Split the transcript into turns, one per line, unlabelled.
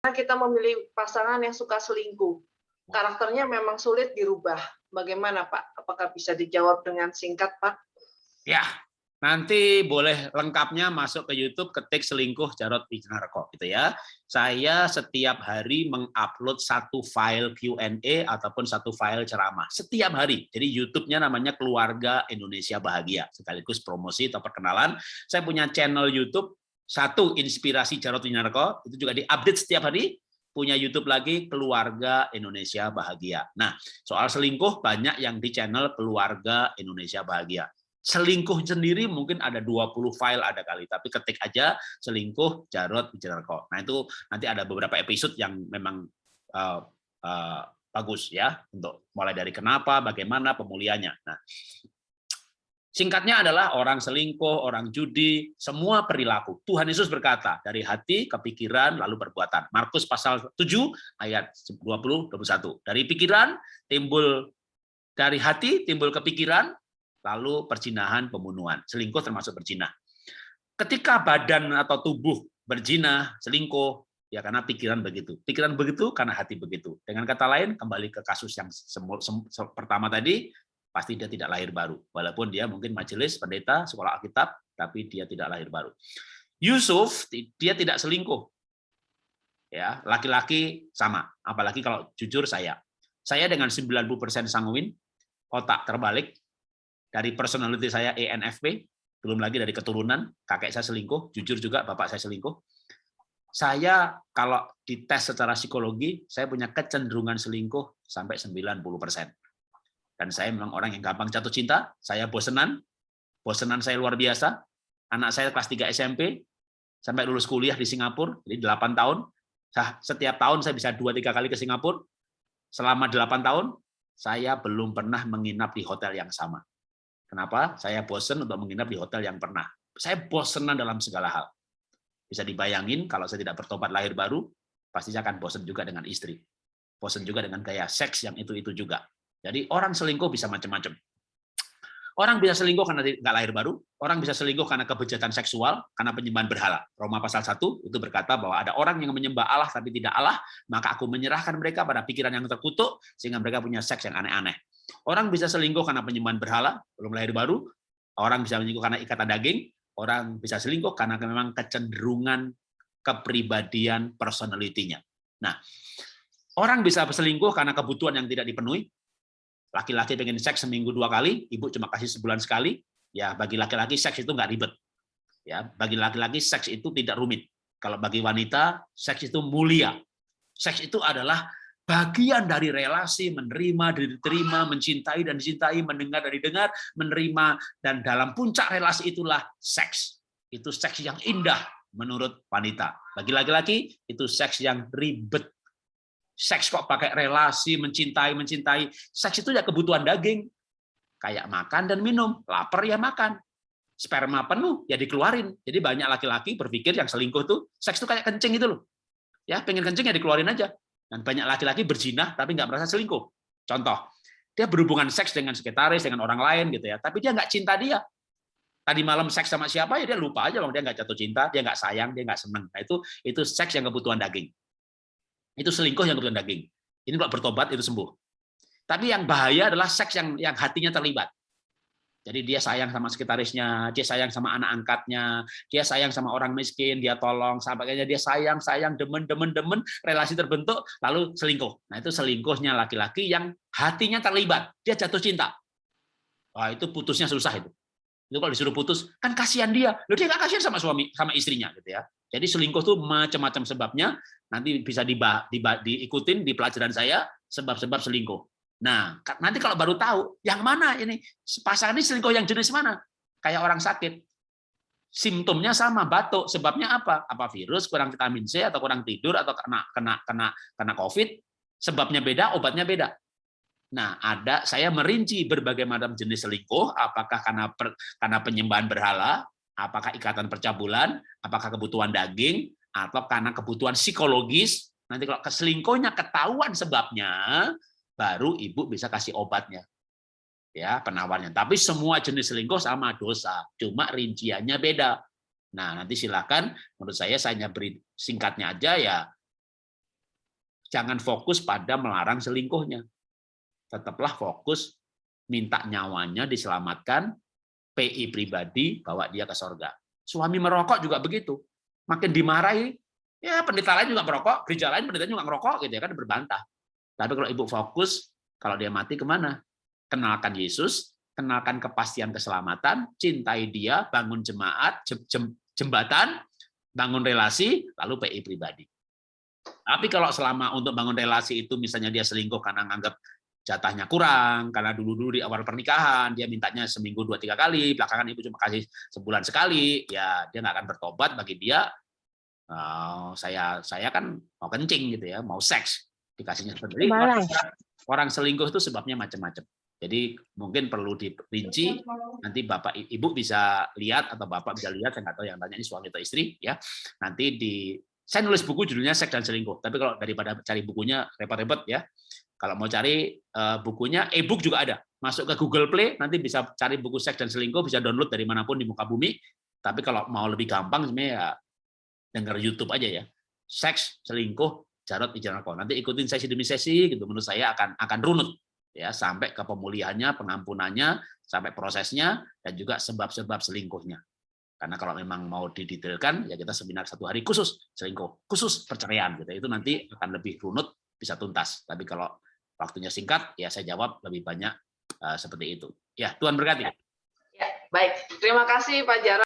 kita memilih pasangan yang suka selingkuh. Karakternya memang sulit dirubah. Bagaimana, Pak? Apakah bisa dijawab dengan singkat, Pak?
Ya, nanti boleh lengkapnya masuk ke YouTube, ketik selingkuh Jarod Wijnarko gitu ya. Saya setiap hari mengupload satu file Q&A ataupun satu file ceramah setiap hari. Jadi YouTube-nya namanya Keluarga Indonesia Bahagia. Sekaligus promosi atau perkenalan. Saya punya channel YouTube satu Inspirasi Jarod Wijnarko, itu juga diupdate setiap hari. Punya YouTube lagi Keluarga Indonesia Bahagia. Nah, soal selingkuh banyak yang di channel Keluarga Indonesia Bahagia. Selingkuh sendiri mungkin ada 20 file ada kali, tapi ketik aja selingkuh Jarod Wijnarko. Nah, itu nanti ada beberapa episode yang memang bagus ya, untuk mulai dari kenapa, bagaimana pemulihannya. Nah, singkatnya adalah orang selingkuh, orang judi, semua perilaku. Tuhan Yesus berkata, dari hati ke pikiran lalu perbuatan. Markus pasal 7 ayat 20-21. Dari pikiran timbul, dari hati timbul kepikiran, lalu perzinahan, pembunuhan. Selingkuh termasuk berzina. Ketika badan atau tubuh berzina, selingkuh, ya karena pikiran begitu. Pikiran begitu karena hati begitu. Dengan kata lain, kembali ke kasus yang pertama tadi, pasti dia tidak lahir baru. Walaupun dia mungkin majelis, pendeta, sekolah Alkitab, tapi dia tidak lahir baru. Yusuf, dia tidak selingkuh. Ya, laki-laki sama. Apalagi kalau jujur saya. Saya dengan 90% sanguin, otak terbalik, dari personality saya ENFP, belum lagi dari keturunan, kakek saya selingkuh, jujur juga bapak saya selingkuh. Saya kalau dites secara psikologi, saya punya kecenderungan selingkuh sampai 90%. Dan saya memang orang yang gampang jatuh cinta, saya bosenan saya luar biasa. Anak saya kelas 3 SMP, sampai lulus kuliah di Singapura, jadi 8 tahun. Setiap tahun saya bisa 2-3 kali ke Singapura. Selama 8 tahun, saya belum pernah menginap di hotel yang sama. Kenapa? Saya bosen untuk menginap di hotel yang pernah. Saya bosenan dalam segala hal. Bisa dibayangin kalau saya tidak bertobat lahir baru, pasti saya akan bosen juga dengan istri. Bosen juga dengan gaya seks yang itu-itu juga. Jadi orang selingkuh bisa macam-macam. Orang bisa selingkuh karena nggak lahir baru, orang bisa selingkuh karena kebejatan seksual, karena penyembahan berhala. Roma pasal 1 itu berkata bahwa ada orang yang menyembah Allah tapi tidak Allah, maka aku menyerahkan mereka pada pikiran yang terkutuk, sehingga mereka punya seks yang aneh-aneh. Orang bisa selingkuh karena penyembahan berhala, belum lahir baru. Orang bisa selingkuh karena ikatan daging. Orang bisa selingkuh karena memang kecenderungan kepribadian personality-nya. Nah, orang bisa selingkuh karena kebutuhan yang tidak dipenuhi. Laki-laki pengen seks seminggu 2 kali, ibu cuma kasih sebulan sekali. Ya, bagi laki-laki seks itu nggak ribet. Ya, bagi laki-laki seks itu tidak rumit. Kalau bagi wanita, seks itu mulia. Seks itu adalah bagian dari relasi, menerima, diterima, mencintai dan dicintai, mendengar dan didengar, menerima, dan dalam puncak relasi itulah seks. Itu seks yang indah menurut wanita. Bagi laki-laki, itu seks yang ribet. Seks kok pakai relasi, mencintai. Seks itu ya kebutuhan daging. Kayak makan dan minum. Lapar ya makan. Sperma penuh ya dikeluarin. Jadi banyak laki-laki berpikir yang selingkuh tuh, seks itu kayak kencing itu loh. Ya, pengen kencing ya dikeluarin aja. Dan banyak laki-laki berzina tapi nggak merasa selingkuh. Contoh, dia berhubungan seks dengan sekretaris, dengan orang lain gitu ya, tapi dia nggak cinta dia. Tadi malam seks sama siapa ya dia lupa aja, bang, dia nggak jatuh cinta, dia nggak sayang, dia nggak seneng. Nah itu seks yang kebutuhan daging. Itu selingkuh yang kebutuhan daging. Ini kalau bertobat itu sembuh. Tapi yang bahaya adalah seks yang hatinya terlibat. Jadi dia sayang sama sekretarisnya, dia sayang sama anak angkatnya, dia sayang sama orang miskin, dia tolong, sahabatnya dia sayang, demen, relasi terbentuk, lalu selingkuh. Nah itu selingkuhnya laki-laki yang hatinya terlibat, dia jatuh cinta. Wah itu putusnya susah itu. Itu kalau disuruh putus, kan kasihan dia. Loh dia nggak kasihan sama suami, sama istrinya gitu ya. Jadi selingkuh tuh macam-macam sebabnya. Nanti bisa diikutin di pelajaran saya sebab-sebab selingkuh. Nah, nanti kalau baru tahu, yang mana ini? Pasangan ini selingkuh yang jenis mana? Kayak orang sakit. Simptomnya sama, batuk. Sebabnya apa? Apa virus, kurang vitamin C, atau kurang tidur, atau kena COVID? Sebabnya beda, obatnya beda. Nah, saya merinci berbagai macam jenis selingkuh, apakah karena penyembahan berhala, apakah ikatan percabulan, apakah kebutuhan daging, atau karena kebutuhan psikologis. Nanti kalau selingkuhnya ketahuan sebabnya, baru ibu bisa kasih obatnya, ya penawarnya. Tapi semua jenis selingkuh sama dosa, cuma rinciannya beda. Nah nanti silakan, menurut saya hanya beri singkatnya aja ya. jangan fokus pada melarang selingkuhnya. Tetaplah fokus minta nyawanya diselamatkan, PI pribadi bawa dia ke sorga. Suami merokok juga begitu. Makin dimarahi, ya pendeta lain juga merokok, gereja lain pendeta juga ngerokok gitu ya kan, berbantah. Tapi kalau ibu fokus, kalau dia mati kemana? Kenalkan Yesus, kenalkan kepastian keselamatan, cintai dia, bangun jemaat, jembatan, bangun relasi, lalu PI pribadi. Tapi kalau selama untuk bangun relasi itu misalnya dia selingkuh karena nganggap jatahnya kurang, karena dulu-dulu di awal pernikahan dia mintanya seminggu 2-3 kali, belakangan ibu cuma kasih sebulan sekali, ya dia nggak akan bertobat. Bagi dia, saya kan mau kencing gitu ya, mau seks, dikasihnya sendiri. Orang selingkuh itu sebabnya macam-macam. Jadi mungkin perlu dirinci, nanti Bapak Ibu bisa lihat atau Bapak bisa lihat, saya nggak tahu yang tanya ini suami atau istri ya. Nanti saya nulis buku judulnya Seks dan Selingkuh. Tapi kalau daripada cari bukunya repot-repot ya, kalau mau cari bukunya e-book juga ada. Masuk ke Google Play, nanti bisa cari buku Seks dan Selingkuh, bisa download dari manapun di muka bumi. Tapi kalau mau lebih gampang sebenarnya ya dengar YouTube aja ya. Seks, selingkuh, Jarod Wijanarko. Nanti ikutin sesi demi sesi gitu, menurut saya akan runut ya sampai ke pemulihannya, pengampunannya, sampai prosesnya, dan juga sebab-sebab selingkuhnya. Karena kalau memang mau didetailkan, ya kita seminar 1 hari khusus selingkuh, khusus perceraian gitu. Itu nanti akan lebih runut, bisa tuntas. Tapi kalau waktunya singkat, ya saya jawab lebih banyak seperti itu. Ya, Tuhan berkati.
Ya, baik. Terima kasih Pak Jarod.